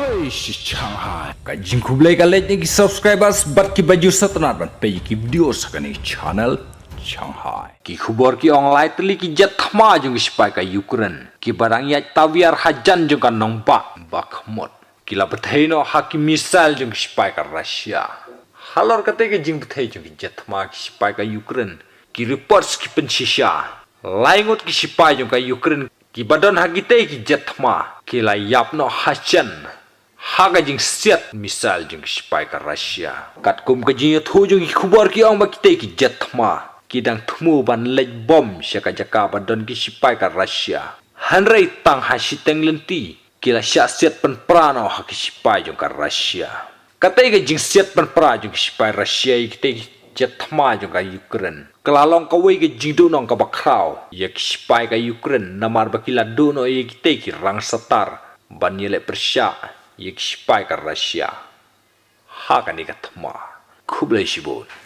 Oi, Shanghai. Kajing kublai kalet ni subscribers bat ki baju satnat ban pe ki video sakani channel Shanghai. Ki khubor ki online teli ki jet thma jung spai ka Ukraine. Ki barang ya tawiar hajan jung kan nongpa bakhmut. Ki la pathaino haki missile jung spai ka Russia. Halor kate ki jing pathai jung ki jet thma ki spai ka Ukraine. Ki reports ki pensisha. Laingot ki spai jung ka Ukraine. Ki badon hagite ki jet thma ki la yap no hajan haga jing siat misal jing spai ka Russia kat kum ka jing thu jing khubor ki ong ba kite ki jet thma ki dang thmu ban lej bom shaka jaka badon ki spai ka Russia hanrei tang ha siteng lenti ki la sya siat pen prano ha ki spai jing ka Russia kate ka jing siat pen pra jing spai Russia kite ki jet thma jing ka Ukraine kelalong kawai ke jingdu nong ka bakrau yak spai ka Ukraine namar bakila dono ye kite ki rang satar ban yele persya yak spai ka Russia ha ka ni ka thma khublai shibon